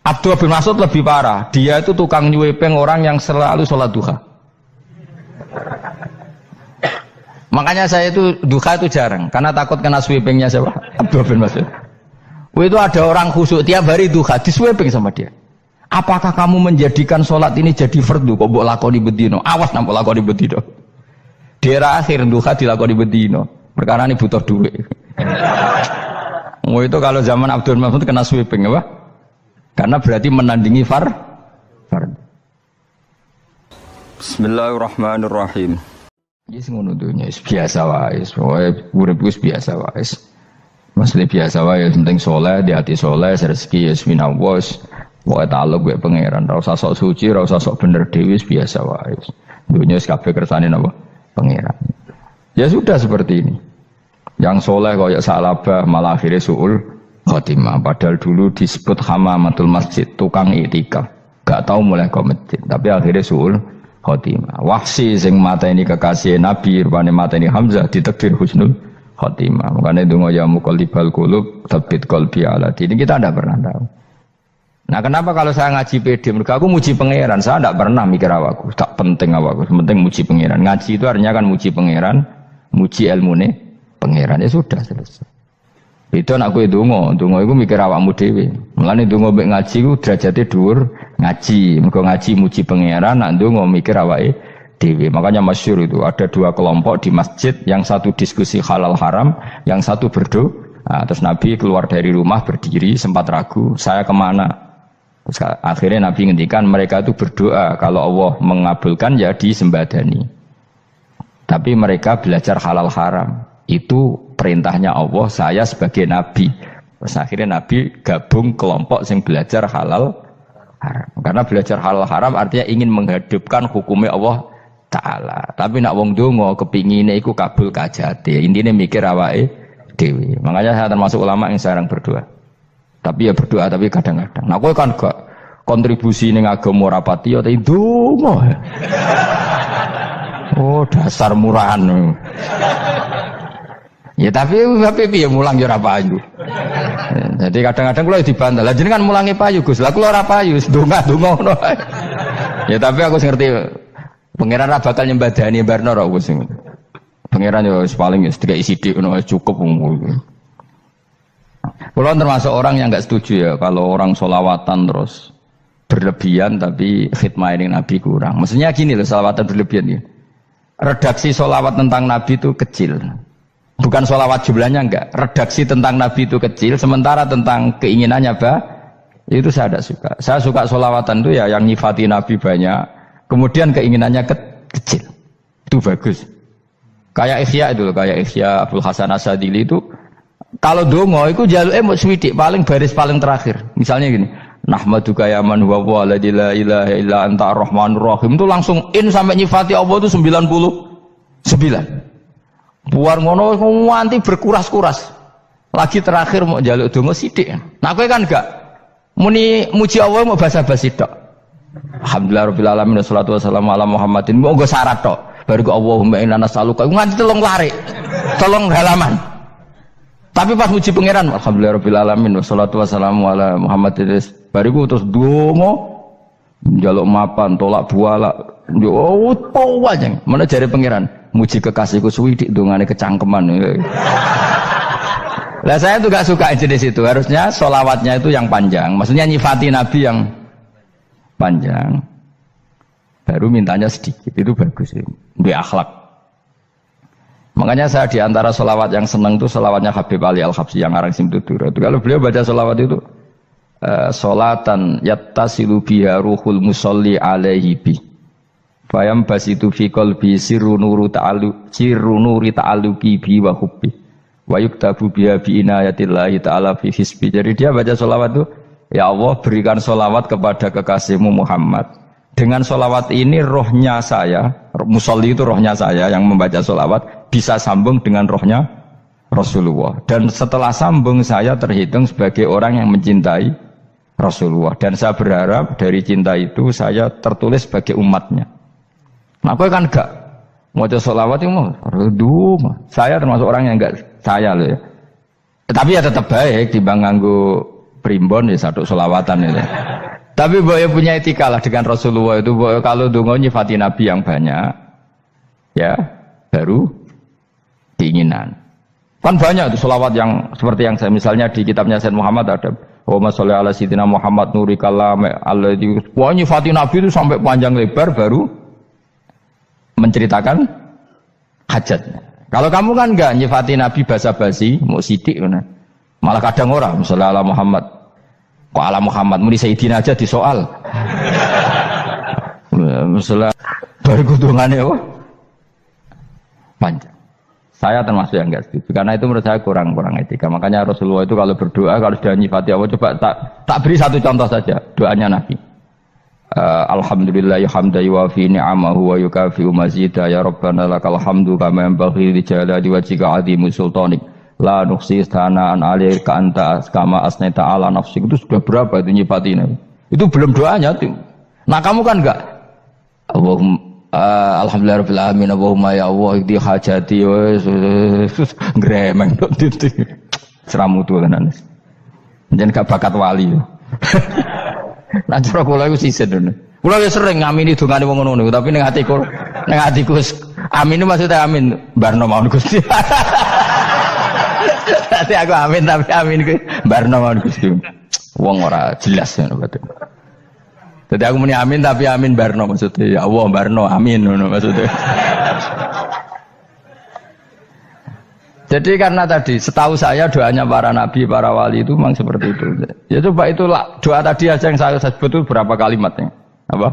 Abdullah bin Mas'ud lebih parah. Dia itu tukang nyuwepeng orang yang selalu sholat duha. Makanya saya itu duha itu jarang, karena takut kena sweepingnya siapa? Abdullah bin Mas'ud. Itu ada orang khusyuk tiap hari duha, di sweeping sama dia. Apakah kamu menjadikan sholat ini jadi fardu? Kok mbok lakoni bedino? Awas nak mbok lakoni bedino. Di era akhir duha dilakoni bedino. Perkara ini butuh duit. Itu kalau zaman Abdul Mas'ud kena sweeping apa? Karena berarti menandingi fardu. Bismillahirrahmanirrahim. Yes ngono dunya biasa wae, urip wis biasa wae. Maksudnya biasa wae, penting soleh, di hati soleh, rezeki ya minallah. Pokoke taluk gue pangeran, ora usah sok suci, ora usah sok bener dhewe, biasa wae. Dunya wis kabeh kersane napa? Pangeran. Ya sudah seperti ini. Yang soleh kayak salabah malah akhirnya suul khotimah. Padahal dulu disebut hamamatul masjid, tukang iktikaf. Gak tahu mulai ke masjid, tapi akhirnya suul khotimah. Wahsi sing mata ini kekasih Nabi, rupane mata ini Hamzah ditakdir husnul khotimah. Makanya donga ya muqallibal qulub tsabbit qalbi ala dini. Kita tidak pernah tahu. Nah, kenapa kalau saya ngaji PD? Mereka aku muji pangeran, saya tidak pernah mikir awakku, tak penting awakku, penting muji pangeran. Ngaji itu artinya kan muji pangeran, muji ilmune pangeran, ya sudah selesai. Itu anakku donga iku mikir awakmu dhewe. Mulane donga mbek ngaji ku derajate dhuwur ngaji. Mergo ngaji muji pangeran, nak donga mikir awake dhewe. Makanya masyhur itu ada dua kelompok di masjid, yang satu diskusi halal haram, yang satu berdoa. Nah, terus Nabi keluar dari rumah berdiri, sempat ragu, saya kemana? Terus akhirnya Nabi ngendikan mereka itu berdoa, kalau Allah mengabulkan ya disembadani. Tapi mereka belajar halal haram. Itu perintahnya Allah, saya sebagai Nabi. Terus akhirnya Nabi gabung kelompok yang belajar halal haram. Karena belajar halal haram artinya ingin menghidupkan hukumnya Allah Ta'ala. Tapi nak wong donga kepingine iku kabul kajate. Intine mikir awake dhewe. Makanya saya termasuk ulama yang jarang berdoa. Tapi ya berdoa tapi kadang-kadang. Nah kowe kan gak kontribusi ning agama rapati ya ndonga. Oh dasar murahan. Ya tapi piye mulang ya ora payu. Jadi kadang-kadang kula dibantah. Lah jenengan mulangi payu Gus. Lah kula ora payu, ndonga-ndonga ngono. Ya tapi aku ngerti pangeran ra bakal nyembadani barno ra Gus. Pangeran ya paling sedikit sithik ngono cukup. Kula termasuk orang yang enggak setuju ya kalau orang sholawatan terus berlebihan tapi khidmah ini Nabi kurang. Maksudnya gini loh, sholawatan berlebihan ya. Redaksi sholawat tentang Nabi itu kecil. Bukan sholawat jumlahnya enggak. Redaksi tentang Nabi itu kecil, sementara tentang keinginannya itu saya tidak suka. Saya suka sholawatan itu ya yang nyifati Nabi banyak, kemudian keinginannya kecil. Itu bagus. Kayak Ihya itu, kayak Ihya Abdul Hasan Asadili itu, kalau dongo itu jaluke mau swidik paling baris paling terakhir. Misalnya gini, nahmaduka ya man huwa la ilaha illa anta ar-rahmanur rahim, itu langsung in sampai nyifati Allah itu 99. Buar ngono nganti berkuras-kuras. Lagi terakhir mau jaluk donga sithik. Nah kowe kan enggak muni muji Allah mau basa-basi tok. Alhamdulillah rabbil alamin wassalatu wassalamu ala Muhammadin. Mau nggo syarat tok. Baru Allahumma inna nas'aluka nganti telung lari. Telung halaman. Tapi pas muji pangeran alhamdulillah rabbil alamin wassalatu wassalamu ala Muhammadin. Bariku terus donga njaluk mapan tolak buala. Yo opo wae. Mana jare pangeran? Muji kekasihku suwidik dongane kecangkeman. Lah saya tuh gak suka jenis itu. Harusnya sholawatnya itu yang panjang. Maksudnya nyifati Nabi yang panjang. Baru mintanya sedikit. Itu bagus. Di akhlak. Makanya saya diantara sholawat yang senang itu sholawatnya Habib Ali Al-Habsyi yang arang Simtutura. Kalau beliau baca sholawat itu sholatan yattasilu biha ruhul musolli alaihi bi. Fayam basitu fi qalbi sirru nuri ta'alluqi bi wa hubbi wa yuktabu biha bi inayatillahi ta'ala fi hisbi. Jadi dia baca sholawat itu, ya Allah berikan sholawat kepada kekasihmu Muhammad. Dengan sholawat ini rohnya saya, musolli itu rohnya saya yang membaca sholawat, bisa sambung dengan rohnya Rasulullah. Dan setelah sambung saya terhitung sebagai orang yang mencintai Rasulullah. Dan saya berharap dari cinta itu saya tertulis sebagai umatnya. Nah, aku kan enggak mau sholawat itu mau redu. Saya termasuk orang yang enggak saya loh ya. Tetapi ya tetap baik dibanding nganggo primbon ya satu selawatan itu. Tapi boleh punya etika lah dengan Rasulullah itu. Kalau dongo nyifati Nabi yang banyak, ya baru keinginan. Kan banyak tuh selawat yang seperti yang saya misalnya di kitabnya Sayyid Muhammad ada. Allahumma sholli ala sayyidina Muhammad nuri kalam alladzi. Wah nyifati Nabi itu sampai panjang lebar baru menceritakan hajatnya. Kalau kamu kan enggak nyifati Nabi basa-basi, mau sidik mana. Malah kadang orang misalnya ala Muhammad. Kok ala Muhammad muni sayyidina aja disoal. Misalnya baru kudungannya apa? Panjang. Saya termasuk yang enggak setuju karena itu menurut saya kurang etika. Makanya Rasulullah itu kalau berdoa kalau sudah nyifati Allah coba tak beri satu contoh saja doanya Nabi. Alhamdulillah hamdan yuwafi ni'amahu wa yukafi'u mazidah ya rabbana lakal hamdu kama yanbaghi li jalali wajhika 'azimi sultanik la nuhsi thana'an 'alaika anta kama asnaita 'ala nafsik. Itu sudah berapa itu nyifati Nabi? Itu belum doanya tuh. Nah kamu kan enggak Alhamdulillah rabbil alamin Allahumma ya Allah iki hajati wis gremeng tok titik. Seramutu tenan. Njen gak bakat wali. Nah cara kula iku sisen ngono. Kula ya sering ngamini dongane wong ngono tapi ning atiku amin itu maksudnya amin barno mawon Gusti. Dadi aku amin tapi amin ku barno mawon Gusti. Wong ora jelas ngono betul. Jadi aku muni amin tapi amin barno maksudnya ya Allah barno amin ngono maksudnya. Jadi karena tadi setahu saya doanya para nabi, para wali itu memang seperti itu. Ya coba itulah doa tadi aja yang saya sebut itu berapa kalimatnya? Apa?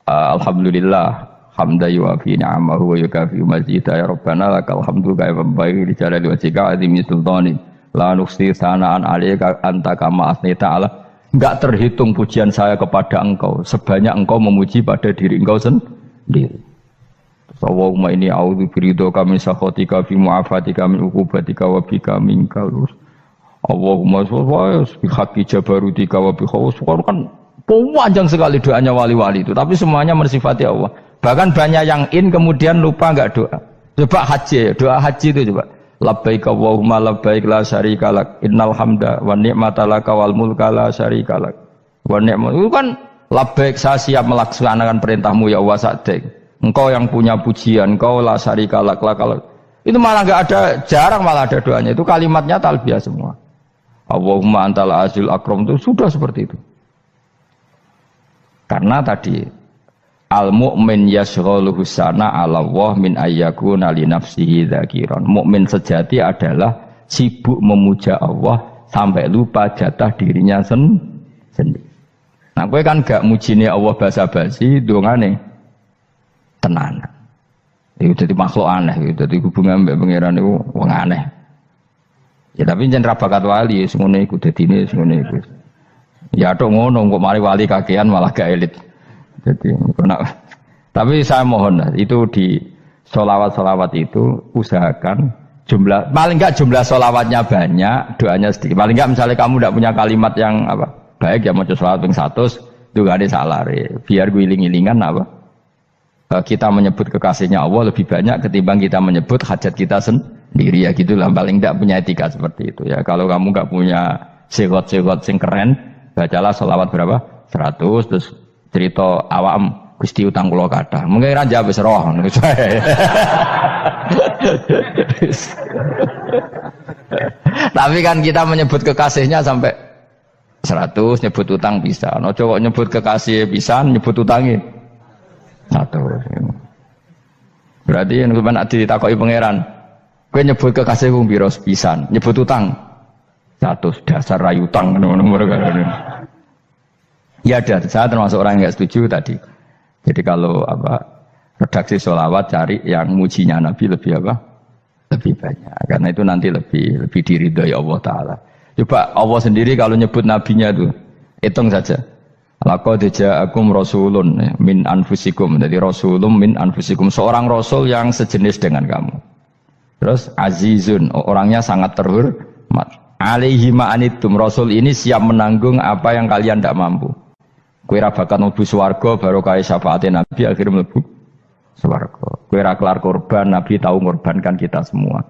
Alhamdulillah hamdan yuwafi ni'amahu wa yukafi'u mazidah ya rabbana lakal hamdu kama yanbaghi li jalali wajhika 'azimi sultanik la nuhsi thana'an 'alaika anta kama asnaita 'ala. Enggak terhitung pujian saya kepada engkau sebanyak engkau memuji pada diri engkau sendiri. Allahumma inni a'udzu biridhoka min sakhatika fi mu'afatika min uqubatika wa bika minkal. Allahumma sholli bi haqqi jabarutika wa bi khawfika. Kan panjang sekali doanya wali-wali itu, tapi semuanya mensifati Allah. Bahkan banyak yang kemudian lupa enggak doa. Coba haji, doa haji itu coba. Labbaik Allahumma labbaik la syarika lak innal hamda wa ni'mata laka wal mulka la syarika lak. Wa ni'mat itu kan labbaik saya siap melaksanakan perintahmu ya Allah sa'dik. Engkau yang punya pujian, engkau la syarika lak. Itu malah enggak ada, jarang malah ada doanya. Itu kalimatnya talbiyah semua. Allahumma antal azil akram itu sudah seperti itu. Karena tadi al-mu'min yashghaluhu sana 'ala Allah min ayyakuna li nafsihi dzakiran. Mukmin sejati adalah sibuk memuja Allah sampai lupa jatah dirinya sendiri. Nah, kowe kan gak mujine Allah basa-basi, dongane tenanan. Itu jadi makhluk aneh, itu jadi hubungan mbek pangeran itu wong aneh. Ya tapi jan ra bakat wali, semono iku dadine semono iku. Ya tok ngono kok mari wali kakean malah gak elit. Jadi tapi saya mohon itu di sholawat itu usahakan jumlah paling enggak jumlah sholawatnya banyak, doanya sedikit. Paling enggak misalnya kamu tidak punya kalimat yang apa baik ya mau sholawat ping 100 itu gak ada salah biar guling-gilingan apa kita menyebut kekasihnya Allah lebih banyak ketimbang kita menyebut hajat kita sendiri ya gitulah. Paling enggak punya etika seperti itu ya. Kalau kamu enggak punya segot-segot sing keren, bacalah sholawat berapa 100 terus cerita awam Gusti utang kula kathah. Mungkin ra jawab wis roh. Tapi kan kita menyebut kekasihnya sampai 100, nyebut utang bisa. Ojo kok nyebut kekasih pisan, nyebut utangi 100. Berarti yen sampeyan ditakoki pangeran, kowe nyebut kekasihku piro pisan, nyebut utang 100 dasar rayu utang ngono-ngono. Ya ada, saya termasuk orang yang nggak setuju tadi. Jadi kalau redaksi sholawat cari yang mujinya Nabi lebih lebih banyak. Karena itu nanti lebih diridhoi Allah Taala. Coba Allah sendiri kalau nyebut nabinya itu hitung saja. Laqad ja'akum rasulun min anfusikum. Jadi rasulun min anfusikum, seorang rasul yang sejenis dengan kamu. Terus azizun, orangnya sangat terhormat. Alaihi ma'anitum, rasul ini siap menanggung apa yang kalian tidak mampu. Kowe ra bakal mlebu swarga baru kaya syafaate Nabi akhirnya mlebu swarga. Kowe ra kelar korban, Nabi tahu ngorbankan kita semua.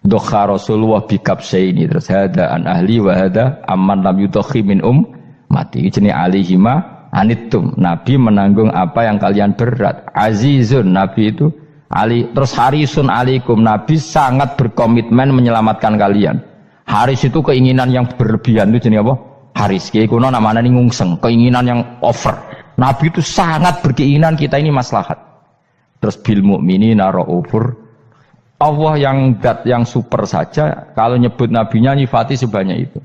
Dokha Rasulullah bikabsaini terus hada an ahli wa hada amman lam yudokhi min mati jenis alihima anittum. Nabi menanggung apa yang kalian berat. Azizun, Nabi itu ali, terus harisun alaikum, Nabi sangat berkomitmen menyelamatkan kalian. Haris itu keinginan yang berlebihan itu jenis apa? Haris, kiai kuno namanya ini ngungseng, keinginan yang over. Nabi itu sangat berkeinginan kita ini maslahat. Terus bil mu'minina raufur. Allah yang dat yang super saja kalau nyebut nabinya nyifati sebanyak itu.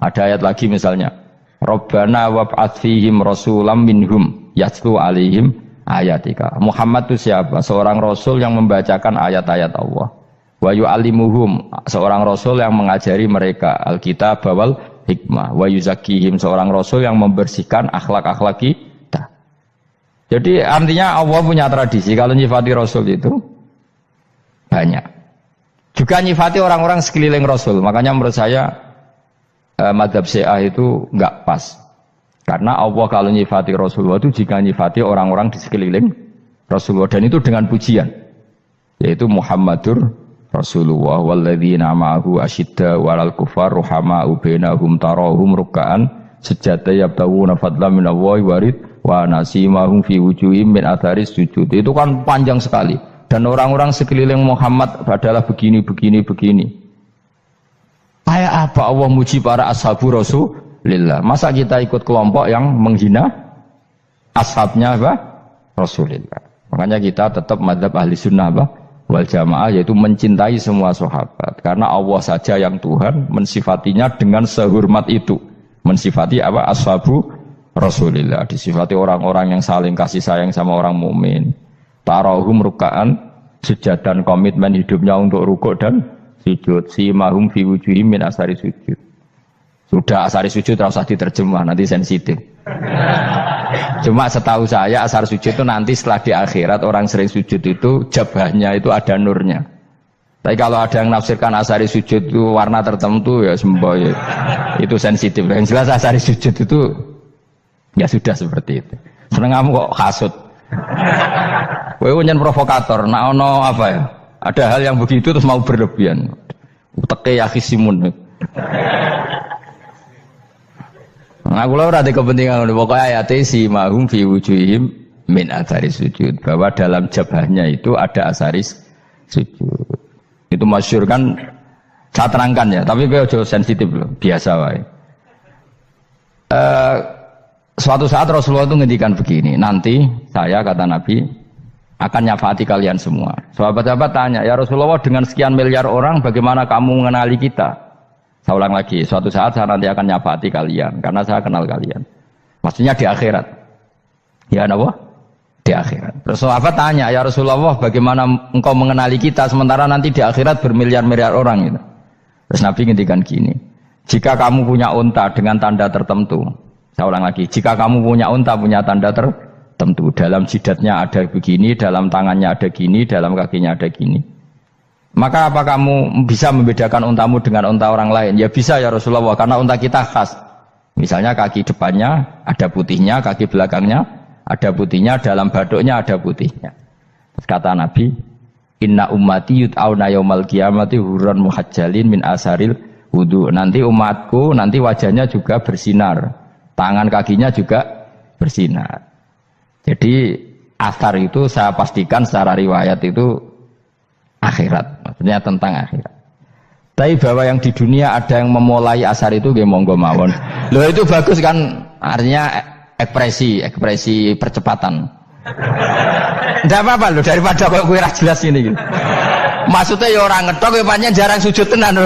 Ada ayat lagi misalnya, Rabbana wab'ats fihim rasulam minhum yatlu alaihim ayatika. Muhammad itu siapa? Seorang rasul yang membacakan ayat-ayat Allah. Wa yu'allimuhum, seorang rasul yang mengajari mereka alkitab wal hikmah. Wa yuzakkihim, seorang rasul yang membersihkan akhlak-akhlak kita. Jadi artinya Allah punya tradisi kalau nyifati rasul itu banyak. Juga nyifati orang-orang sekeliling Rasul. Makanya menurut saya madhab Syiah itu enggak pas. Karena Allah kalau nyifati Rasulullah itu jika nyifati orang-orang di sekeliling Rasulullah. Dan itu dengan pujian. Yaitu Muhammadur Rasulullah walladzina ma'ahu asyidda walal kufar ruhama'u bainahum tarahum ruk'an sujada yabtawuna fadlan minallahi warid wa nasimahum fi wujuhim min atharis sujud. Itu kan panjang sekali. Dan orang-orang sekeliling Muhammad adalah begini. Kayak apa Allah muji para ashabu Rasulillah? Masa kita ikut kelompok yang menghina ashabnya apa? Rasulillah. Makanya kita tetap madzhab ahli sunnah apa? Wal jamaah, yaitu mencintai semua sahabat. Karena Allah saja yang Tuhan mensifatinya dengan sehormat itu. Mensifati apa? Ashabu Rasulillah. Disifati orang-orang yang saling kasih sayang sama orang mukmin. Tarahum ruka'an, sujud dan komitmen hidupnya untuk rukuk dan sujud. Simahum fi wujuhim min asari sujud. Sudah asari sujud tidak usah diterjemah, nanti sensitif. Cuma setahu saya asar sujud itu nanti setelah di akhirat orang sering sujud itu jabahnya itu ada nurnya. Tapi kalau ada yang nafsirkan asari sujud itu warna tertentu ya semboy. Itu sensitif. Yang jelas asari sujud itu ya sudah seperti itu. Seneng kamu kok hasut. Kowe nyen provokator, nak ono apa ya? Ada hal yang begitu terus mau berlebihan. Uteke ya khisimun. Nah, kula ora ada kepentingan pokoknya ayat si mahum fi wujuhim min athari sujud, bahwa dalam jabahnya itu ada asaris sujud. Itu masyhur kan, saya terangkan ya, tapi kowe aja sensitif loh, biasa wae. Suatu saat Rasulullah itu ngendikan begini, nanti saya kata Nabi akan nyafaati kalian semua. Sahabat-sahabat tanya, ya Rasulullah dengan sekian miliar orang bagaimana kamu mengenali kita? Saya ulang lagi, suatu saat saya nanti akan nyafaati kalian karena saya kenal kalian. Maksudnya di akhirat. Ya apa? Di akhirat. Terus sahabat tanya, ya Rasulullah bagaimana engkau mengenali kita sementara nanti di akhirat bermiliar-miliar orang gitu. Terus Nabi ngendikan gini, jika kamu punya unta dengan tanda tertentu, saya ulang lagi, jika kamu punya unta punya tanda tertentu, dalam jidatnya ada begini, dalam tangannya ada gini, dalam kakinya ada gini, maka apa kamu bisa membedakan untamu dengan unta orang lain? Ya bisa ya Rasulullah, karena unta kita khas. Misalnya kaki depannya ada putihnya, kaki belakangnya ada putihnya, dalam baduknya ada putihnya. Terus kata Nabi, inna ummati yut'auna yaumal qiyamati hurran muhajjalin min asaril wudu. Nanti umatku nanti wajahnya juga bersinar, tangan kakinya juga bersinar. Jadi asar itu saya pastikan secara riwayat itu akhirat, maksudnya tentang akhirat. Tapi bahwa yang di dunia ada yang memulai asar itu nggih monggo mawon. Loh itu bagus kan, artinya ekspresi percepatan. Ndak apa-apa loh, daripada kok kowe ra jelas ini gitu. Maksudnya ya orang ngetok ya pancen jarang sujud tenan.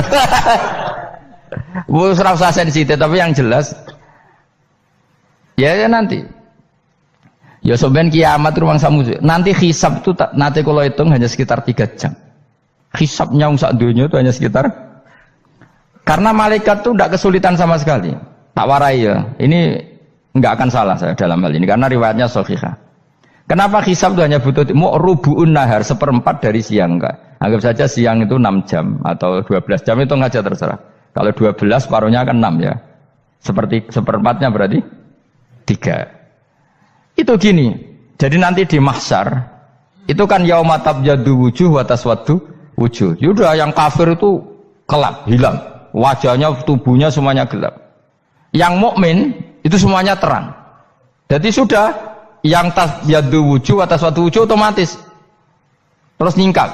Wis ora usah sensitif, tapi yang jelas ya nanti. Ya soben kiamat ruang samu. Nanti hisab itu nanti kalau hitung hanya sekitar 3 jam. Hisabnya sak dunia itu hanya sekitar, karena malaikat itu tidak kesulitan sama sekali. Tak warai ya. Ini enggak akan salah saya dalam hal ini karena riwayatnya sahihah. Kenapa hisab itu hanya butuh rubu'un nahar, 1/4 dari siang enggak? Anggap saja siang itu 6 jam atau 12 jam itu aja terserah. Kalau 12 paruhnya kan 6 ya. Seperti 1/4-nya berarti 3. Itu gini. Jadi nanti di mahsyar itu kan yaumatab jadu wujuh wa taswaddu wujuh. Yaudah yang kafir itu kelap, hilang. Wajahnya, tubuhnya semuanya gelap. Yang mukmin itu semuanya terang. Jadi sudah yang tabyadu wujuh atas suatu wujuh otomatis terus nyingkap.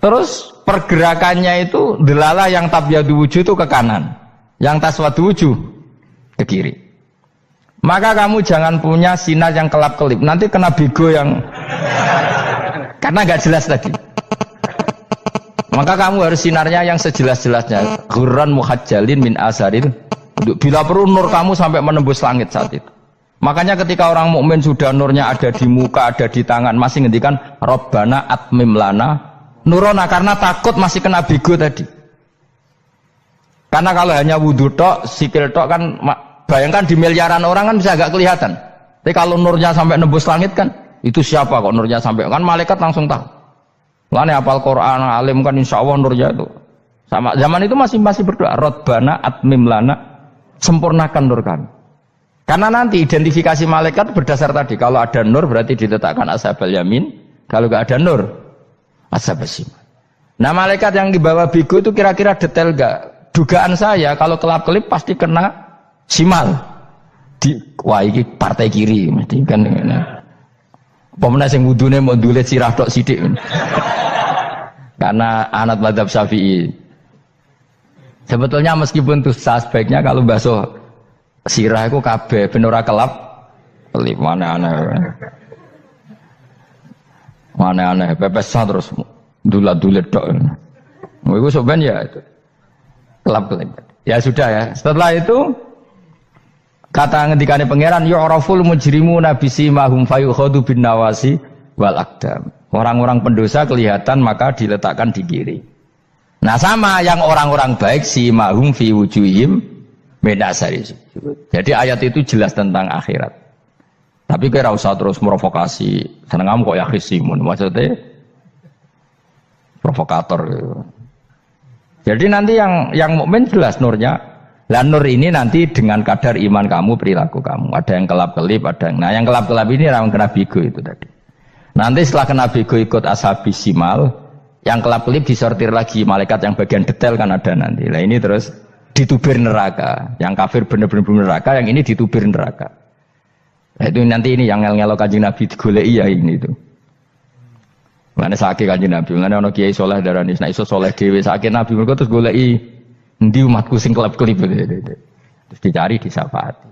Terus pergerakannya itu delala yang tabyadu wujuh itu ke kanan, yang taswadu wujuh ke kiri. Maka kamu jangan punya sinar yang kelap-kelip, nanti kena bego yang karena nggak jelas tadi. Maka kamu harus sinarnya yang sejelas-jelasnya. Ghurran muhajjalin min asaril. Bila perlu nur kamu sampai menembus langit saat itu. Makanya ketika orang mukmin sudah nurnya ada di muka, ada di tangan, masih ngendikan Rabbana atmim lana nurona, karena takut masih kena bego tadi. Karena kalau hanya wudu tok, sikil tok kan, bayangkan di miliaran orang kan bisa agak kelihatan. Tapi kalau nurnya sampai nembus langit kan, itu siapa kok nurnya sampai, kan malaikat langsung tahu. Lane hafal Quran, alim kan insya Allah nurnya itu. Sama zaman itu masih berdoa, Rabbana atmim lana, sempurnakan nur kami. Karena nanti identifikasi malaikat berdasar tadi, kalau ada nur berarti diletakkan ashabal yamin, kalau nggak ada nur ashabal shimal. Nah malaikat yang dibawa bigo itu kira-kira detail nggak? Dugaan saya kalau kelap-kelip pasti kena simal. Wah ini partai kiri, mesti kan. Pemenang yang wudhunya mau dulet sirah tok sidik. Karena anak madzhab Syafi'i. Sebetulnya meskipun itu sebaiknya kalau basuh sirah itu kabeh ben ora kelap kelip, mana aneh pepesan terus dulat-dulet tok. Iku soben ya itu kelap kelip. Ya sudah ya. Setelah itu kata ngendikane pangeran yu'raful mujrimuna bisimahum fayukhadu bin nawasi wal aqdam. Orang-orang pendosa kelihatan maka diletakkan di kiri. Nah sama yang orang-orang baik simahum fi wujuhim medasari. Jadi ayat itu jelas tentang akhirat. Tapi kira usah terus provokasi. Seneng kamu kok ya khisimun, maksudnya provokator gitu. Jadi nanti yang mukmin jelas nurnya. Lah nur ini nanti dengan kadar iman kamu, perilaku kamu. Ada yang kelap-kelip, ada yang. Nah yang kelap-kelip ini orang kena bigo itu tadi. Nanti setelah kena bigo ikut ashabis simal, yang kelap-kelip disortir lagi malaikat yang bagian detail kan ada nanti. Nah ini terus ditubir neraka. Yang kafir benar-benar neraka, yang ini ditubir neraka. Nah, itu nanti ini yang ngel-ngelo Kanjeng Nabi digoleki ya ini itu. Mana sakit Kanjeng Nabi, mana ono kiai soleh darani nek iso soleh dhewe sakit Nabi mergo terus goleki endi umatku sing kelap-kelip. Terus dicari disyafaati.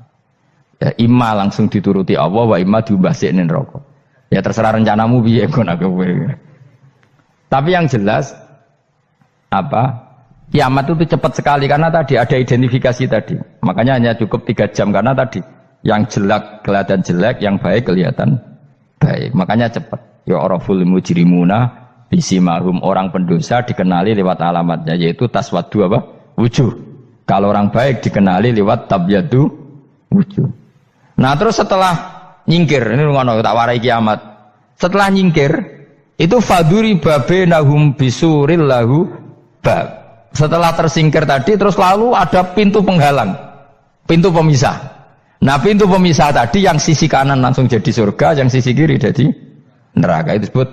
Ya imma langsung dituruti Allah wa imma diumbasine neraka. Ya terserah rencanamu piye kon aku. Tapi yang jelas apa? Kiamat itu cepat sekali karena tadi ada identifikasi tadi. Makanya hanya cukup 3 jam karena tadi yang jelek kelihatan jelek, yang baik kelihatan baik. Makanya cepat. Ya araful mujrimuna bisimahum, orang pendosa dikenali lewat alamatnya yaitu taswaddu apa? Wujuh. Kalau orang baik dikenali lewat tabyadu wujuh. Nah, terus setelah nyingkir, ini ngono tak warai kiamat. Setelah nyingkir itu faduri babenahum bisuril lahu bab. Setelah tersingkir tadi terus lalu ada pintu penghalang, pintu pemisah. Nah pintu pemisah tadi yang sisi kanan langsung jadi surga, yang sisi kiri jadi neraka. Itu disebut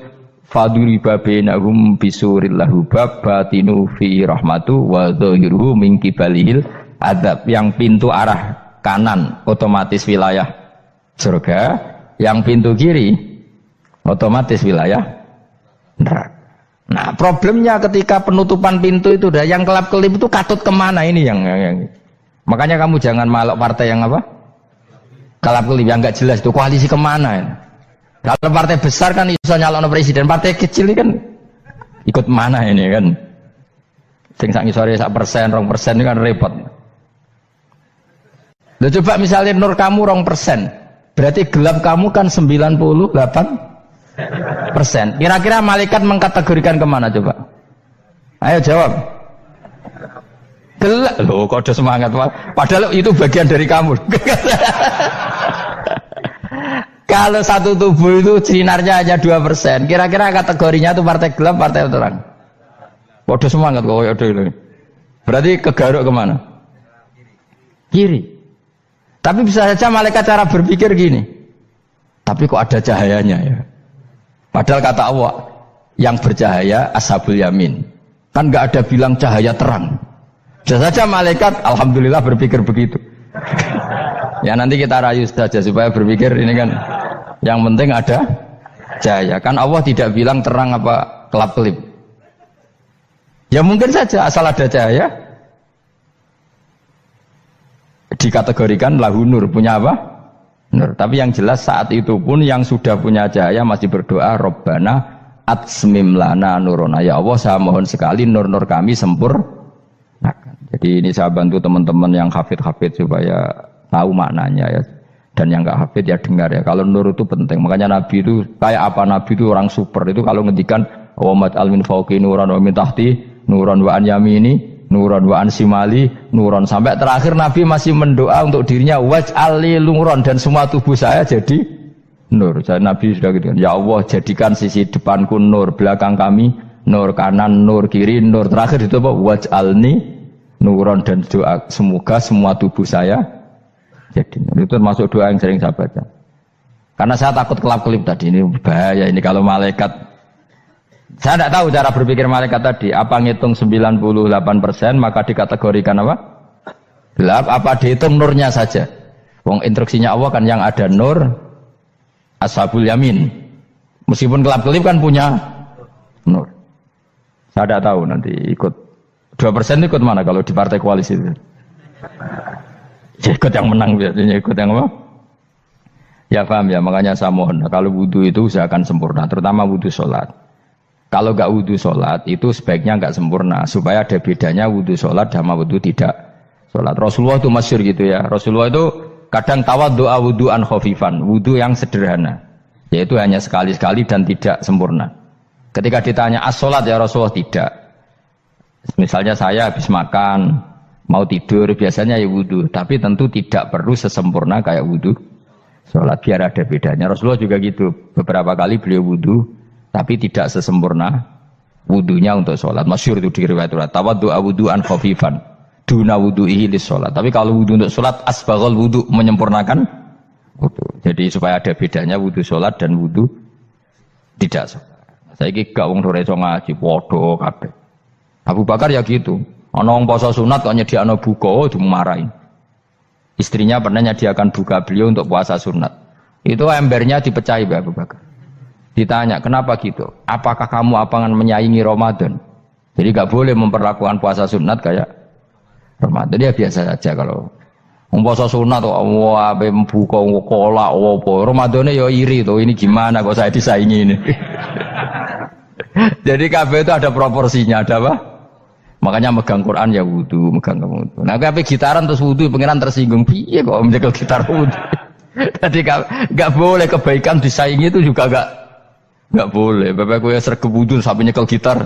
faduri babenahum bisuril lahu bab batinu fi rahmatu wa dhahiruhu min qibalihil adab. Yang pintu arah kanan otomatis wilayah surga, yang pintu kiri otomatis wilayah neraka. Nah problemnya ketika penutupan pintu itu dah yang kelap-kelip itu katut kemana ini yang makanya kamu jangan malok partai yang apa kelap-kelip yang nggak jelas itu koalisi kemana ya? Kalau partai besar kan bisa nyalon presiden, partai kecil ini kan ikut mana ini kan sing sak ngisore 1%, 2% ini kan repot. Loh, coba misalnya nur kamu 2%, berarti gelap kamu kan 98%. Kira-kira malaikat mengkategorikan kemana coba? Ayo jawab. Gelap. Loh, kode semangat. Padahal itu bagian dari kamu. Kalau satu tubuh itu sinarnya hanya 2%, kira-kira kategorinya itu partai gelap, partai terang. Kode semangat kok ini. Berarti kegaruk kemana? Kiri. Tapi bisa saja malaikat cara berpikir gini. Tapi kok ada cahayanya ya? Padahal kata Allah, yang bercahaya ashabul yamin. Kan nggak ada bilang cahaya terang. Bisa saja malaikat alhamdulillah berpikir begitu. Ya nanti kita rayu saja supaya berpikir ini kan yang penting ada cahaya. Kan Allah tidak bilang terang apa kelap-kelip. Ya mungkin saja asal ada cahaya dikategorikan lahu nur, punya apa? Nur. Tapi yang jelas saat itu pun yang sudah punya cahaya masih berdoa Rabbana atsmim lana nurona, ya Allah saya mohon sekali nur-nur kami sempurnakan. Jadi ini saya bantu teman-teman yang hafid supaya tahu maknanya ya. Dan yang enggak hafid ya dengar ya. Kalau nur itu penting. Makanya Nabi itu kayak apa? Nabi itu orang super. Itu kalau ngendikan wa mat al min fauqi nuran wa min tahti nuran wa an yamini nuran wa an simali nuran, sampai terakhir Nabi masih mendoa untuk dirinya waj'alli nuran, dan semua tubuh saya jadi nur. Saya Nabi sudah gitu. Ya Allah jadikan sisi depanku nur, belakang kami nur, kanan nur, kiri nur, terakhir itu apa? Waj'alni nuron, dan doa semoga semua tubuh saya jadi nur. Itu termasuk doa yang sering saya baca. Karena saya takut kelap-kelip tadi, ini bahaya ini kalau malaikat. Saya tidak tahu cara berpikir malaikat tadi. Apa ngitung 98% maka dikategorikan apa? Gelap. Apa dihitung nurnya saja? Wong instruksinya Allah kan yang ada nur ashabul yamin. Meskipun kelap-kelip kan punya nur. Saya tidak tahu nanti ikut 2% ikut mana kalau di partai koalisi itu. Ikut yang menang biasanya, ikut yang apa? Ya paham ya, makanya saya mohon kalau wudu itu usahakan sempurna, terutama wudu sholat. Kalau nggak wudu sholat itu sebaiknya nggak sempurna, supaya ada bedanya wudu sholat sama wudu tidak sholat. Rasulullah itu masyhur gitu ya. Rasulullah itu kadang tawaddu'a wudu'an khafifan, wudu yang sederhana, yaitu hanya sekali-sekali dan tidak sempurna. Ketika ditanya as-sholat ya Rasulullah, tidak. Misalnya saya habis makan, mau tidur, biasanya ya wudu, tapi tentu tidak perlu sesempurna kayak wudu sholat, biar ada bedanya. Rasulullah juga gitu, beberapa kali beliau wudu tapi tidak sesempurna wudunya untuk sholat. Masyhur itu di riwayat tawaddu'a wudu'an khafifan duna wudu'ihi lis sholat. Tapi kalau wudu untuk sholat asbaghal wudu, menyempurnakan wudu. Jadi supaya ada bedanya wudu sholat dan wudu tidak sholat. Saya gak wong ora iso ngaji padha kabeh. Abu Bakar ya gitu. Ana wong poso sunat kok nyediakno buka dimarahi. Istrinya pernah nyediakan buka beliau untuk puasa sunat. Itu embernya dipecahi Abu Bakar. Ditanya, kenapa gitu? Apakah kamu akan menyaingi Ramadan? Jadi gak boleh memperlakukan puasa sunat kayak Ramadan. Ya biasa saja kalau puasa sunat tuh, wah, buka kolak, apa? Ramadannya ya iri tuh. Ini gimana kok saya disaingi ini? Jadi kabeh itu ada proporsinya, ada apa? Makanya megang Quran ya wudu, megang wudu. Nah, tapi gitaran terus wudu, pengiran tersinggung. Piye kok menjaga gitar wudu? Jadi gak boleh kebaikan disaingi itu juga gak boleh. Bapak gue sergap wudu sampai nyekel gitar.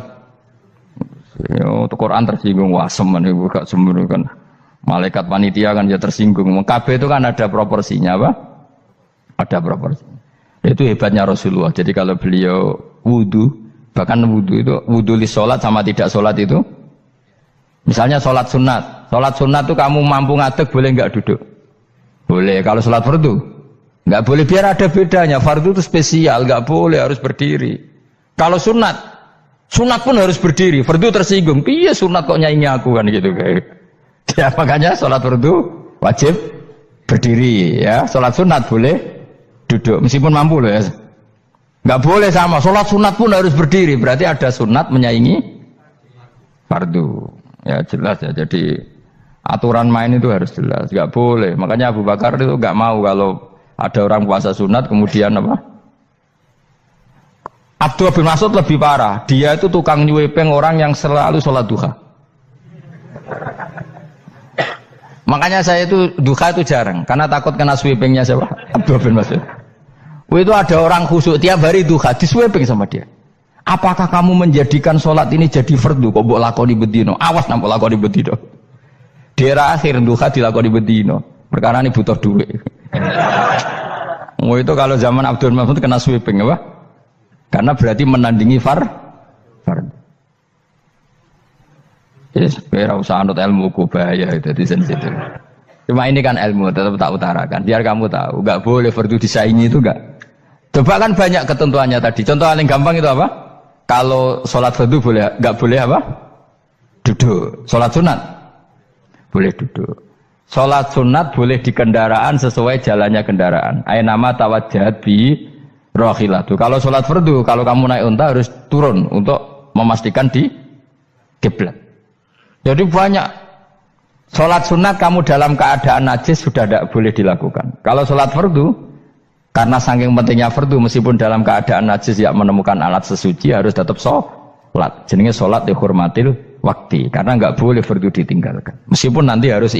Untuk Quran tersinggung, wah semen itu gak sembunyi kan. Malaikat panitia kan ya tersinggung. Kabeh itu kan ada proporsinya apa? Ada proporsinya. Itu hebatnya Rasulullah. Jadi kalau beliau wudu, bahkan wudu itu wudu li sholat sama tidak sholat itu. Misalnya sholat sunat. Sholat sunat itu kamu mampu ngadeg boleh nggak duduk? Boleh. Kalau sholat fardu nggak boleh, biar ada bedanya. Fardu itu spesial, nggak boleh, harus berdiri. Kalau sunat pun harus berdiri. Fardu tersinggung, iya sunat kok nyaingi aku kan gitu kayak. Ya makanya sholat fardu wajib berdiri ya. Sholat sunat boleh duduk meskipun mampu loh ya. Nggak boleh sama. Sholat sunat pun harus berdiri. Berarti ada sunat menyaingi fardu. Ya jelas ya. Jadi aturan main itu harus jelas. Nggak boleh. Makanya Abu Bakar itu nggak mau kalau ada orang puasa sunat kemudian apa? Abdullah bin Mas'ud lebih parah. Dia itu tukang nyuepeng orang yang selalu sholat duha. Makanya saya itu duha itu jarang karena takut kena sweepingnya siapa? Abdullah bin Mas'ud. Itu ada orang khusyuk tiap hari duha disweping sama dia. Apakah kamu menjadikan sholat ini jadi fardu? Kok mbok lakoni bedino? Awas nampak lakoni bedino. Di era akhir duha dilakoni bedino. Perkara ini butuh duit. Itu kalau zaman Abdul Mahmud kena sweeping apa? Karena berarti menandingi fardu. Yes, ora usah anut ilmu ku bahaya itu di sensitif. Cuma ini kan ilmu tetap tak utarakan. Biar kamu tahu, enggak boleh fardu disaingi itu enggak. Coba kan banyak ketentuannya tadi. Contoh paling gampang itu apa? kalau sholat fardu boleh, nggak boleh apa? Duduk. Sholat sunat boleh duduk. Sholat sunat boleh di kendaraan sesuai jalannya kendaraan. Ainama tawajjahat bi rohilatu. Kalau sholat fardu, kalau kamu naik unta harus turun untuk memastikan di kiblat. Jadi banyak sholat sunat kamu dalam keadaan najis sudah tidak boleh dilakukan. Kalau sholat fardu, karena saking pentingnya fardu, meskipun dalam keadaan najis ya menemukan alat sesuci harus tetap sholat. Jenenge sholat dihormatil waktu. Karena nggak boleh fardu ditinggalkan. Meskipun nanti harus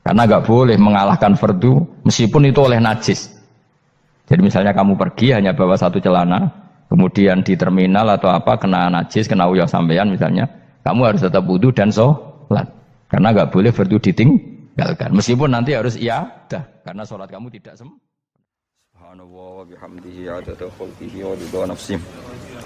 karena nggak boleh mengalahkan fardu meskipun itu oleh najis. Jadi misalnya kamu pergi hanya bawa satu celana, kemudian di terminal atau apa kena najis, kena uyah sampean misalnya, kamu harus tetap wudu dan sholat. Karena nggak boleh fardu ditinggalkan. Meskipun nanti harus karena sholat kamu tidak Subhanallah wa bihamdihi adada khalqihi wa ridha nafsihi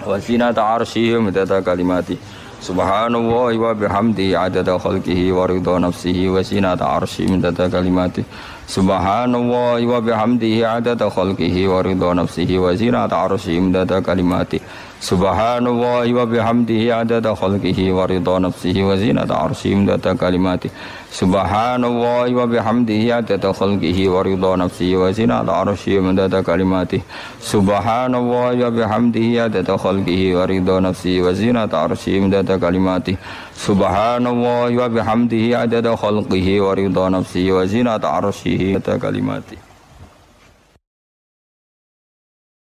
wa zinata arsyihi wa midada kalimatihi. Subhanallah wa bihamdihi adada khalqihi wa ridha nafsihi wa zinata arsyihi midada kalimatihi. Subhanallah wa bihamdihi adada khalqihi wa ridha nafsihi wa zinata arsyihi midada kalimatihi. Subhanallah wa bihamdihi adada khalqihi wa ridha nafsihi wa zinata arsyihi midada kalimatihi. Subhanallah wa bihamdihi adada khalqihi wa ridha nafsihi wa zinata arsyihi midada kalimatihi. Subhanallah wa bihamdihi adada khalqihi wa ridha nafsihi wa zinata arsyihi midada kalimatihi. Subhanallah wa bihamdihi adada khalqihi wa ridha nafsihi wa zinata arsyihi midada kalimatihi.